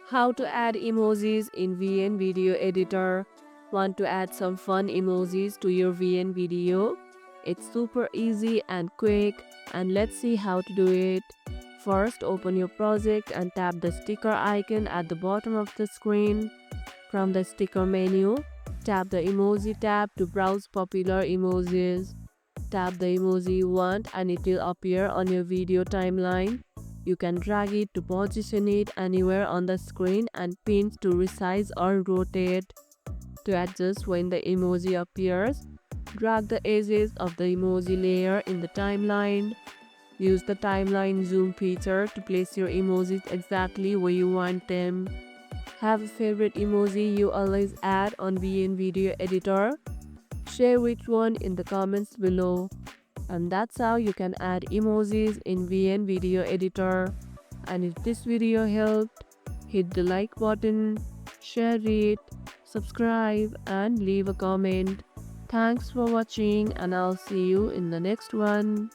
How to add emojis in VN Video Editor. Want to add some fun emojis to your VN video? It's super easy and quick, and let's see how to do it. First, open your project and tap the sticker icon at the bottom of the screen. From the sticker menu, tap the emoji tab to browse popular emojis. Tap the emoji you want and it will appear on your video timeline. You can drag it to position it anywhere on the screen and pin to resize or rotate. To adjust when the emoji appears, drag the edges of the emoji layer in the timeline. Use the timeline zoom feature to place your emojis exactly where you want them. Have a favorite emoji you always add on VN Video Editor? Share which one in the comments below. And that's how you can add emojis in VN Video Editor. And if this video helped, hit the like button, share it, subscribe and leave a comment. Thanks for watching and I'll see you in the next one.